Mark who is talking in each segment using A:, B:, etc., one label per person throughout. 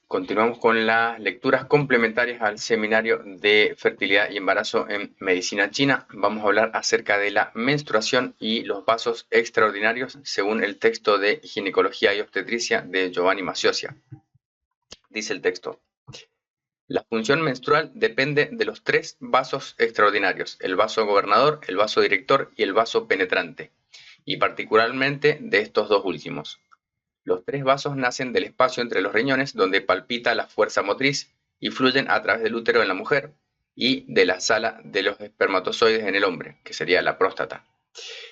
A: Continuamos con las lecturas complementarias al seminario de fertilidad y embarazo en medicina china. Vamos a hablar acerca de la menstruación y los vasos extraordinarios según el texto de Ginecología y Obstetricia de Giovanni Masiosia. Dice el texto: la función menstrual depende de los tres vasos extraordinarios, el vaso gobernador, el vaso director y el vaso penetrante, y particularmente de estos dos últimos. Los tres vasos nacen del espacio entre los riñones, donde palpita la fuerza motriz, y fluyen a través del útero en la mujer y de la sala de los espermatozoides en el hombre, que sería la próstata.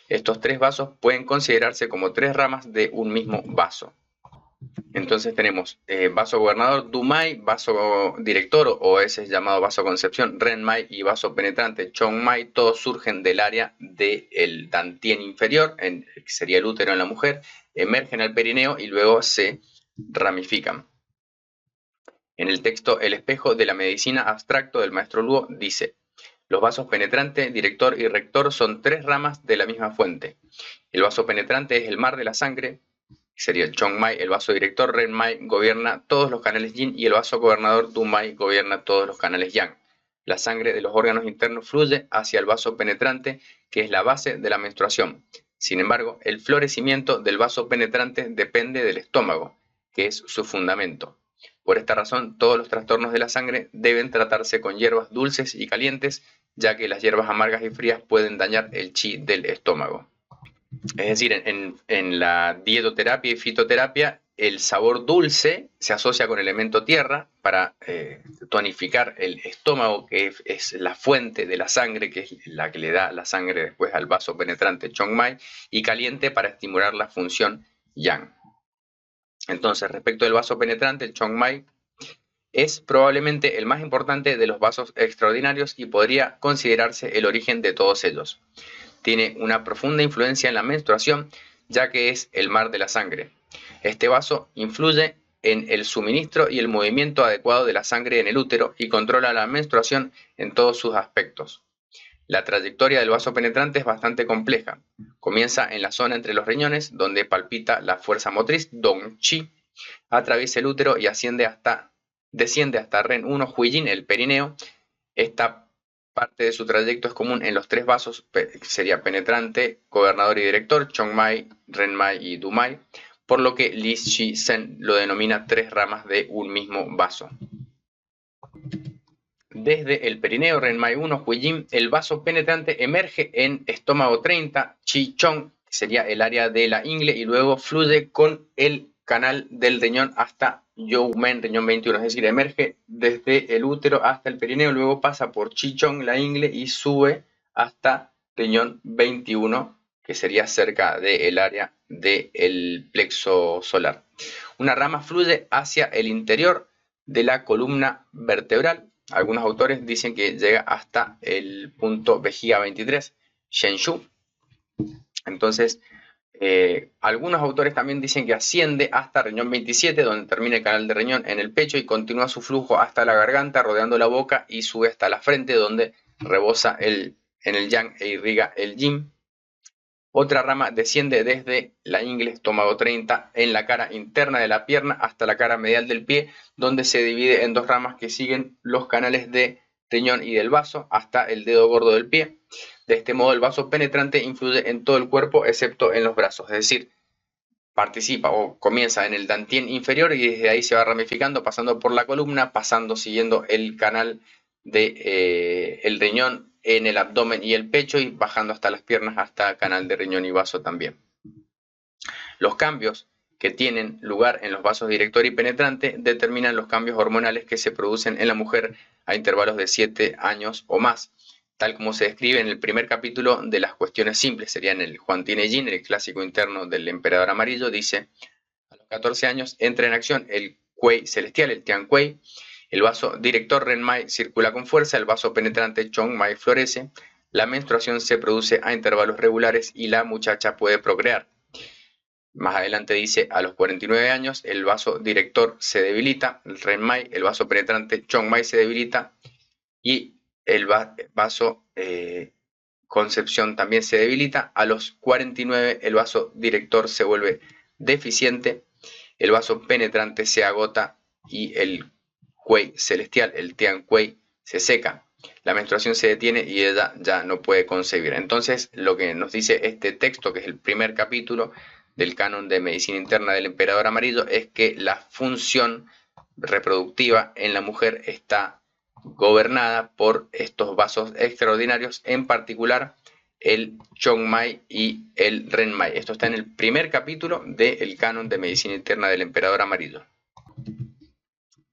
A: Estos tres vasos pueden considerarse como tres ramas de un mismo vaso. Entonces tenemos vaso gobernador, Dumai, vaso director o ese es llamado vaso concepción, Renmai, y vaso penetrante, Chongmai. Todos surgen del área del dantien inferior, que sería el útero en la mujer, emergen al perineo y luego se ramifican. En el texto El espejo de la medicina abstracto del maestro Luo dice: los vasos penetrante, director y rector son tres ramas de la misma fuente. El vaso penetrante es el mar de la sangre, sería el Chongmai. El vaso director, Renmai, gobierna todos los canales Yin, y el vaso gobernador, Dumai, gobierna todos los canales Yang. La sangre de los órganos internos fluye hacia el vaso penetrante, que es la base de la menstruación. Sin embargo, el florecimiento del vaso penetrante depende del estómago, que es su fundamento. Por esta razón, todos los trastornos de la sangre deben tratarse con hierbas dulces y calientes, ya que las hierbas amargas y frías pueden dañar el chi del estómago. Es decir, en la dietoterapia y fitoterapia, el sabor dulce se asocia con el elemento tierra para tonificar el estómago, que es la fuente de la sangre, que es la que le da la sangre después al vaso penetrante Chongmai, y caliente para estimular la función Yang. Entonces, respecto del vaso penetrante, el Chongmai es probablemente el más importante de los vasos extraordinarios y podría considerarse el origen de todos ellos. Tiene una profunda influencia en la menstruación, ya que es el mar de la sangre. Este vaso influye en el suministro y el movimiento adecuado de la sangre en el útero y controla la menstruación en todos sus aspectos. La trayectoria del vaso penetrante es bastante compleja. Comienza en la zona entre los riñones, donde palpita la fuerza motriz, Dong Chi, atraviesa el útero y desciende hasta Ren 1 Huijin, el perineo. Esta parte de su trayecto es común en los tres vasos, sería penetrante, gobernador y director, Chongmai, Renmai y Dumai, por lo que Li Shi Sen lo denomina tres ramas de un mismo vaso. Desde el perineo Renmai 1 Huijin, el vaso penetrante emerge en estómago 30, Chi Chong, que sería el área de la ingle, y luego fluye con el canal del riñón hasta Youmen, riñón 21, es decir, emerge desde el útero hasta el perineo, luego pasa por Chi Chong, la ingle, y sube hasta riñón 21, que sería cerca del área del plexo solar. Una rama fluye hacia el interior de la columna vertebral. Algunos autores dicen que llega hasta el punto vejiga 23, Shenshu. Entonces, algunos autores también dicen que asciende hasta riñón 27, donde termina el canal de riñón en el pecho, y continúa su flujo hasta la garganta, rodeando la boca, y sube hasta la frente, donde rebosa en el yang e irriga el yin. Otra rama desciende desde la ingle estómago 30 en la cara interna de la pierna hasta la cara medial del pie, donde se divide en dos ramas que siguen los canales de riñón y del vaso hasta el dedo gordo del pie. De este modo, el vaso penetrante influye en todo el cuerpo excepto en los brazos, es decir, participa o comienza en el dantien inferior y desde ahí se va ramificando, pasando por la columna, siguiendo el canal del riñón en el abdomen y el pecho, y bajando hasta las piernas hasta canal de riñón y vaso también. Los cambios que tienen lugar en los vasos director y penetrante determinan los cambios hormonales que se producen en la mujer a intervalos de 7 años o más, tal como se describe en el primer capítulo de las cuestiones simples. Sería en el Huang Tiene Yin, el clásico interno del emperador amarillo. Dice: a los 14 años entra en acción el Kuei celestial, el Tian Kuei. El vaso director Renmai circula con fuerza, el vaso penetrante Chongmai florece, la menstruación se produce a intervalos regulares y la muchacha puede procrear. Más adelante dice: a los 49 años el vaso director se debilita, el Renmai, el vaso penetrante Chongmai se debilita, y el vaso concepción también se debilita. A los 49 el vaso director se vuelve deficiente, el vaso penetrante se agota y el Kuei celestial, el Tian Kuei, se seca. La menstruación se detiene y ella ya no puede concebir. Entonces, lo que nos dice este texto, que es el primer capítulo del canon de medicina interna del emperador amarillo, es que la función reproductiva en la mujer está gobernada por estos vasos extraordinarios, en particular el Chongmai y el Renmai. Esto está en el primer capítulo del canon de medicina interna del emperador amarillo.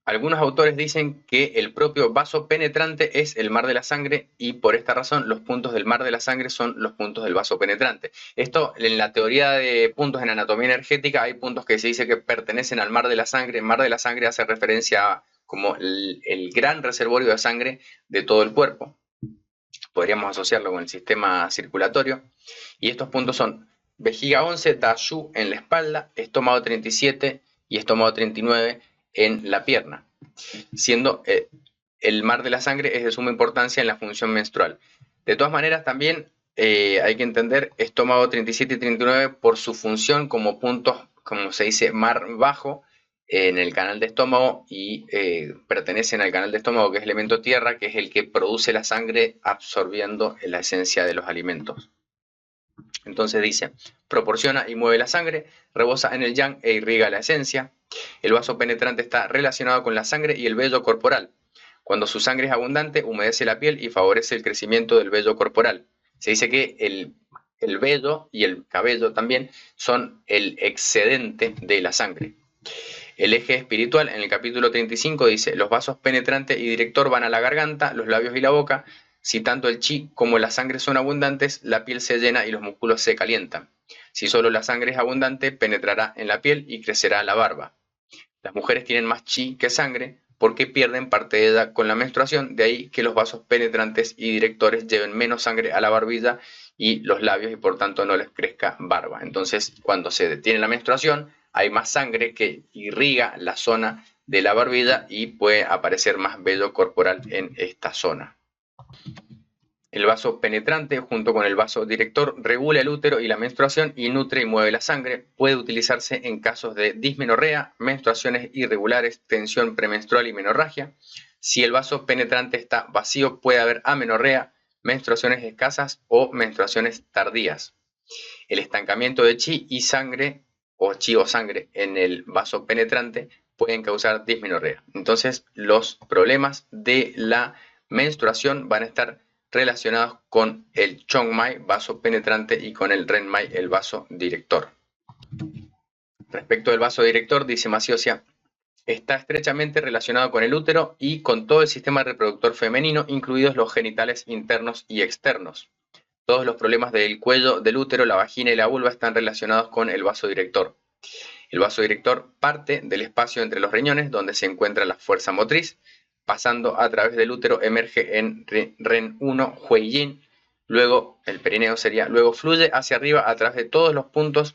A: Algunos autores dicen que el propio vaso penetrante es el mar de la sangre y por esta razón los puntos del mar de la sangre son los puntos del vaso penetrante. Esto en la teoría de puntos en anatomía energética hay puntos que se dice que pertenecen al mar de la sangre. El mar de la sangre hace referencia a como el gran reservorio de sangre de todo el cuerpo. Podríamos asociarlo con el sistema circulatorio. Y estos puntos son vejiga 11, Da Shu en la espalda, estómago 37 y estómago 39 en la pierna, siendo el mar de la sangre es de suma importancia en la función menstrual. De todas maneras, también hay que entender estómago 37 y 39 por su función como puntos, como se dice, mar bajo en el canal de estómago y pertenecen al canal de estómago, que es elemento tierra, que es el que produce la sangre absorbiendo la esencia de los alimentos. Entonces dice, proporciona y mueve la sangre, rebosa en el yang e irriga la esencia. El vaso penetrante está relacionado con la sangre y el vello corporal. Cuando su sangre es abundante, humedece la piel y favorece el crecimiento del vello corporal. Se dice que el vello y el cabello también son el excedente de la sangre. El eje espiritual en el capítulo 35 dice, los vasos penetrante y director van a la garganta, los labios y la boca. Si tanto el chi como la sangre son abundantes, la piel se llena y los músculos se calientan. Si solo la sangre es abundante, penetrará en la piel y crecerá la barba. Las mujeres tienen más chi que sangre porque pierden parte de ella con la menstruación, de ahí que los vasos penetrantes y directores lleven menos sangre a la barbilla y los labios y por tanto no les crezca barba. Entonces, cuando se detiene la menstruación, hay más sangre que irriga la zona de la barbilla y puede aparecer más vello corporal en esta zona. El vaso penetrante, junto con el vaso director, regula el útero y la menstruación y nutre y mueve la sangre. Puede utilizarse en casos de dismenorrea, menstruaciones irregulares, tensión premenstrual y menorragia. Si el vaso penetrante está vacío, puede haber amenorrea, menstruaciones escasas o menstruaciones tardías. El estancamiento de chi y sangre, o chi o sangre, en el vaso penetrante pueden causar dismenorrea. Entonces, los problemas de la menstruación van a estar relacionados con el Chongmai, vaso penetrante, y con el Renmai, el vaso director. Respecto del vaso director, dice Maciocia, está estrechamente relacionado con el útero y con todo el sistema reproductor femenino, incluidos los genitales internos y externos. Todos los problemas del cuello, del útero, la vagina y la vulva están relacionados con el vaso director. El vaso director parte del espacio entre los riñones, donde se encuentra la fuerza motriz, pasando a través del útero, emerge en Ren 1, Huiyin, luego el perineo sería, luego fluye hacia arriba a través de todos los puntos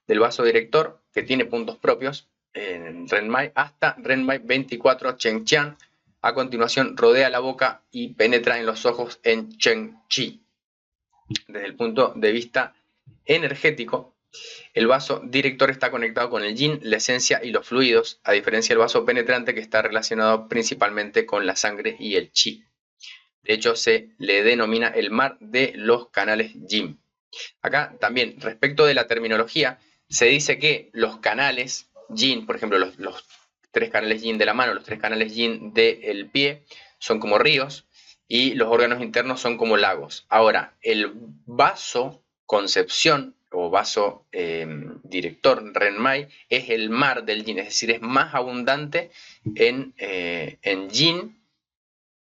A: del vaso director, que tiene puntos propios, en Renmai, hasta Renmai 24, Chengqiang. A continuación rodea la boca y penetra en los ojos en Chengqi. Desde el punto de vista energético, el vaso director está conectado con el yin, la esencia y los fluidos, a diferencia del vaso penetrante que está relacionado principalmente con la sangre y el chi. De hecho, se le denomina el mar de los canales yin. Acá también, respecto de la terminología, se dice que los canales yin, por ejemplo, los 3 canales yin de la mano, los 3 canales yin del pie, son como ríos y los órganos internos son como lagos. Ahora, el vaso concepción o vaso director, Renmai, es el mar del yin, es decir, es más abundante en yin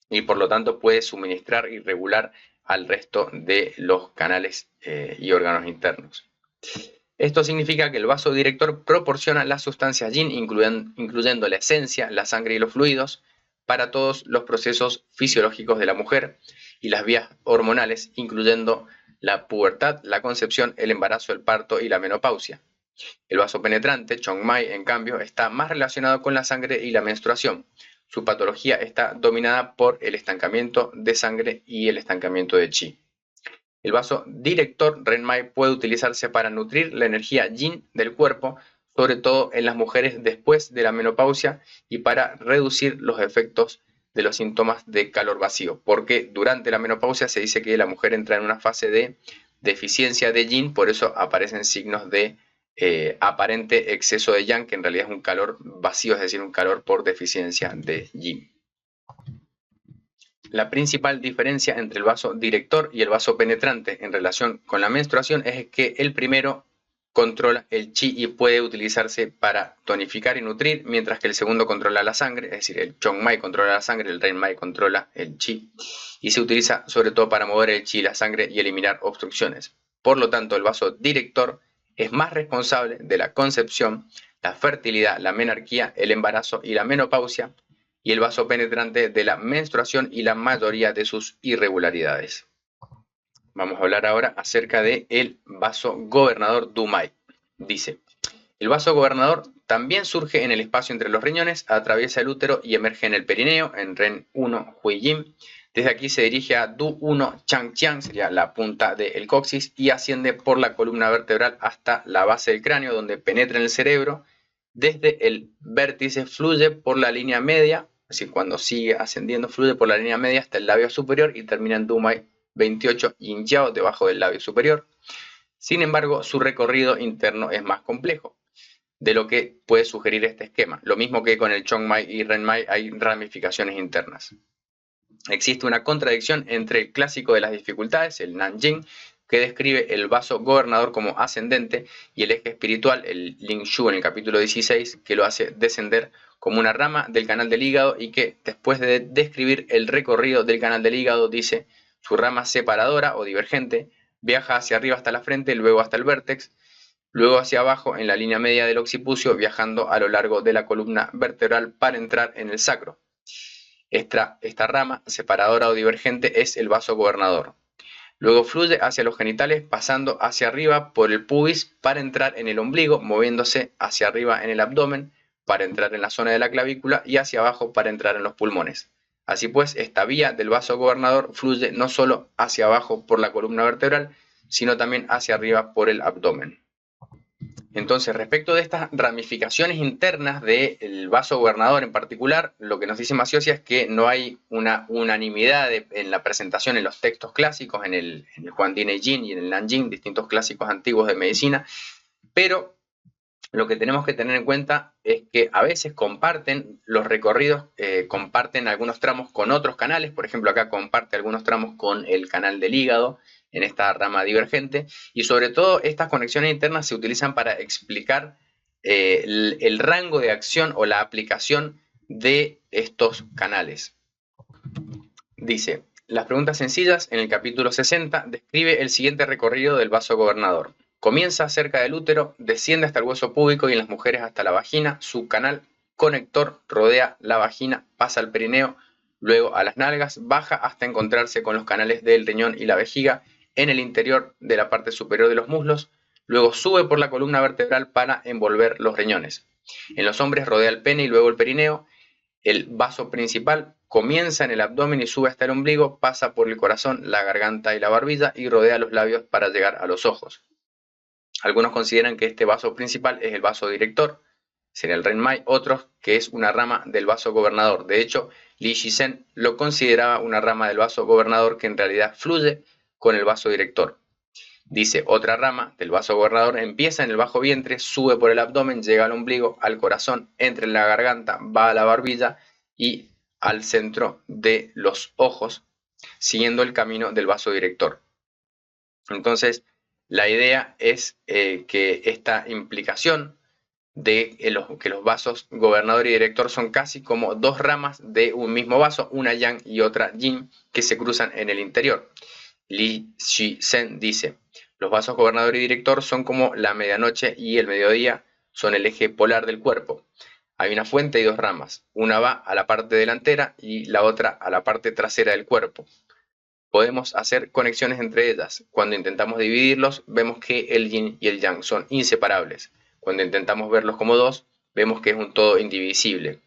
A: y por lo tanto puede suministrar y regular al resto de los canales y órganos internos. Esto significa que el vaso director proporciona las sustancias yin, incluyendo la esencia, la sangre y los fluidos, para todos los procesos fisiológicos de la mujer y las vías hormonales, incluyendo la pubertad, la concepción, el embarazo, el parto y la menopausia. El vaso penetrante, Chongmai, en cambio, está más relacionado con la sangre y la menstruación. Su patología está dominada por el estancamiento de sangre y el estancamiento de chi. El vaso director, Renmai, puede utilizarse para nutrir la energía yin del cuerpo. sobre todo en las mujeres después de la menopausia y para reducir los efectos de los síntomas de calor vacío, porque durante la menopausia se dice que la mujer entra en una fase de deficiencia de yin, por eso aparecen signos de aparente exceso de yang, que en realidad es un calor vacío, es decir, un calor por deficiencia de yin. La principal diferencia entre el vaso director y el vaso penetrante en relación con la menstruación es que el primero controla el chi y puede utilizarse para tonificar y nutrir, mientras que el segundo controla la sangre, es decir, el chongmai controla la sangre, el renmai controla el chi, y se utiliza sobre todo para mover el chi y la sangre y eliminar obstrucciones. Por lo tanto, el vaso director es más responsable de la concepción, la fertilidad, la menarquía, el embarazo y la menopausia, y el vaso penetrante de la menstruación y la mayoría de sus irregularidades. Vamos a hablar ahora acerca del vaso gobernador Dumai. Dice, el vaso gobernador también surge en el espacio entre los riñones, atraviesa el útero y emerge en el perineo, en Ren 1 Hui Yin. Desde aquí se dirige a Du 1 Chang Chiang, sería la punta del coxis, y asciende por la columna vertebral hasta la base del cráneo, donde penetra en el cerebro. Desde el vértice fluye por la línea media, es decir, cuando sigue ascendiendo fluye por la línea media hasta el labio superior y termina en Dumai 28 Yin Yao, debajo del labio superior. Sin embargo, su recorrido interno es más complejo de lo que puede sugerir este esquema. Lo mismo que con el Chongmai y Renmai, hay ramificaciones internas. Existe una contradicción entre el clásico de las dificultades, el Nanjing, que describe el vaso gobernador como ascendente, y el eje espiritual, el Ling Shu en el capítulo 16, que lo hace descender como una rama del canal del hígado, y que después de describir el recorrido del canal del hígado dice: su rama separadora o divergente viaja hacia arriba hasta la frente, luego hasta el vértex, luego hacia abajo en la línea media del occipucio, viajando a lo largo de la columna vertebral para entrar en el sacro. Esta rama separadora o divergente es el vaso gobernador. Luego fluye hacia los genitales, pasando hacia arriba por el pubis para entrar en el ombligo, moviéndose hacia arriba en el abdomen para entrar en la zona de la clavícula y hacia abajo para entrar en los pulmones. Así pues, esta vía del vaso gobernador fluye no solo hacia abajo por la columna vertebral, sino también hacia arriba por el abdomen. Entonces, respecto de estas ramificaciones internas del vaso gobernador en particular, lo que nos dice Masiocia es que no hay una unanimidad en la presentación en los textos clásicos, en el Huandine Jin y en el Nanjing, distintos clásicos antiguos de medicina, pero lo que tenemos que tener en cuenta es que a veces comparten los recorridos, comparten algunos tramos con otros canales. Por ejemplo, acá comparte algunos tramos con el canal del hígado en esta rama divergente, y sobre todo estas conexiones internas se utilizan para explicar el rango de acción o la aplicación de estos canales. Dice, las preguntas sencillas en el capítulo 60 describe el siguiente recorrido del vaso gobernador. Comienza cerca del útero, desciende hasta el hueso púbico y en las mujeres hasta la vagina. Su canal conector rodea la vagina, pasa al perineo, luego a las nalgas, baja hasta encontrarse con los canales del riñón y la vejiga en el interior de la parte superior de los muslos. Luego sube por la columna vertebral para envolver los riñones. En los hombres rodea el pene y luego el perineo. El vaso principal comienza en el abdomen y sube hasta el ombligo, pasa por el corazón, la garganta y la barbilla y rodea los labios para llegar a los ojos. Algunos consideran que este vaso principal es el vaso director, sería el Renmai, otros que es una rama del vaso gobernador. De hecho, Li Shizhen lo consideraba una rama del vaso gobernador que en realidad fluye con el vaso director. Dice, otra rama del vaso gobernador empieza en el bajo vientre, sube por el abdomen, llega al ombligo, al corazón, entra en la garganta, va a la barbilla y al centro de los ojos, siguiendo el camino del vaso director. Entonces, la idea es que esta implicación de que los vasos gobernador y director son casi como dos ramas de un mismo vaso, una yang y otra yin, que se cruzan en el interior. Li Shizhen dice, los vasos gobernador y director son como la medianoche y el mediodía, son el eje polar del cuerpo. Hay una fuente y dos ramas, una va a la parte delantera y la otra a la parte trasera del cuerpo. Podemos hacer conexiones entre ellas. Cuando intentamos dividirlos, vemos que el yin y el yang son inseparables. Cuando intentamos verlos como dos, vemos que es un todo indivisible.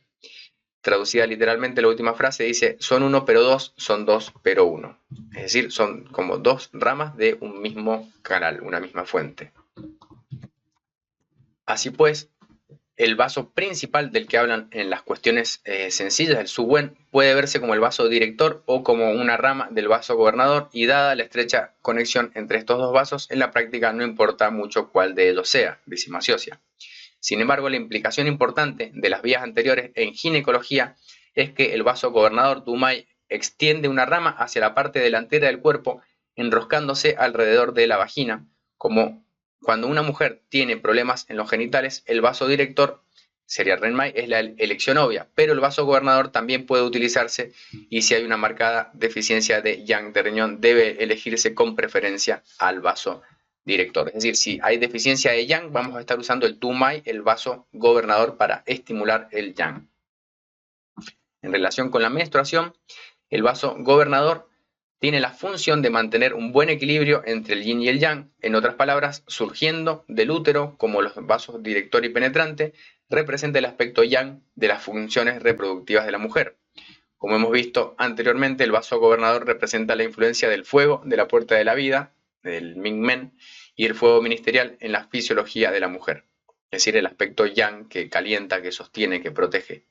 A: Traducida literalmente, la última frase dice, son uno pero dos, son dos pero uno. Es decir, son como dos ramas de un mismo canal, una misma fuente. Así pues, El vaso principal del que hablan en las cuestiones sencillas, el subwen, puede verse como el vaso director o como una rama del vaso gobernador, y dada la estrecha conexión entre estos dos vasos, en la práctica no importa mucho cuál de ellos sea, dice Maciocia. Sin embargo, la implicación importante de las vías anteriores en ginecología es que el vaso gobernador Dumay extiende una rama hacia la parte delantera del cuerpo, enroscándose alrededor de la vagina. Como cuando una mujer tiene problemas en los genitales, el vaso director, sería Renmai, es la elección obvia, pero el vaso gobernador también puede utilizarse, y si hay una marcada deficiencia de yang de riñón, debe elegirse con preferencia al vaso director. Es decir, si hay deficiencia de yang, vamos a estar usando el Tumai, el vaso gobernador, para estimular el yang. En relación con la menstruación, el vaso gobernador tiene la función de mantener un buen equilibrio entre el yin y el yang. En otras palabras, surgiendo del útero como los vasos director y penetrante, representa el aspecto yang de las funciones reproductivas de la mujer. Como hemos visto anteriormente, el vaso gobernador representa la influencia del fuego de la puerta de la vida, del Ming-Men, y el fuego ministerial en la fisiología de la mujer, es decir, el aspecto yang que calienta, que sostiene, que protege.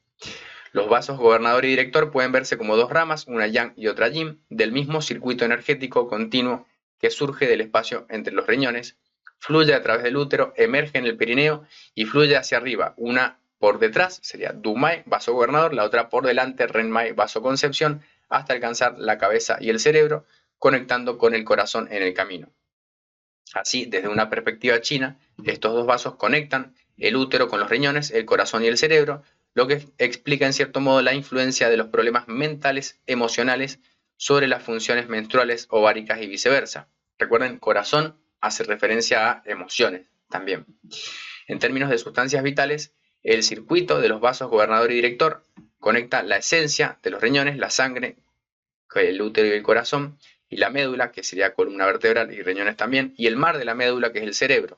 A: Los vasos gobernador y director pueden verse como dos ramas, una yang y otra yin, del mismo circuito energético continuo que surge del espacio entre los riñones, fluye a través del útero, emerge en el perineo y fluye hacia arriba, una por detrás, sería Dumai, vaso gobernador, la otra por delante, Renmai, vaso concepción, hasta alcanzar la cabeza y el cerebro, conectando con el corazón en el camino. Así, desde una perspectiva china, estos dos vasos conectan el útero con los riñones, el corazón y el cerebro, lo que explica en cierto modo la influencia de los problemas mentales, emocionales, sobre las funciones menstruales, ováricas y viceversa. Recuerden, corazón hace referencia a emociones también. En términos de sustancias vitales, el circuito de los vasos gobernador y director conecta la esencia de los riñones, la sangre, el útero y el corazón, y la médula, que sería columna vertebral y riñones también, y el mar de la médula, que es el cerebro.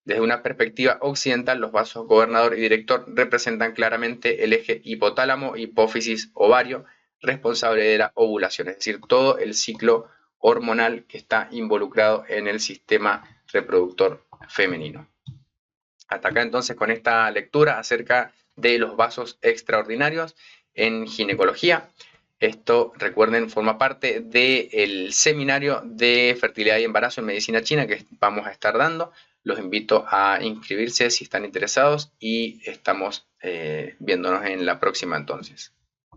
A: Desde una perspectiva occidental, los vasos gobernador y director representan claramente el eje hipotálamo, hipófisis, ovario, responsable de la ovulación, es decir, todo el ciclo hormonal que está involucrado en el sistema reproductor femenino. Hasta acá entonces con esta lectura acerca de los vasos extraordinarios en ginecología. Esto, recuerden, forma parte del seminario de fertilidad y embarazo en medicina china que vamos a estar dando. Los invito a inscribirse si están interesados, y estamos viéndonos en la próxima entonces.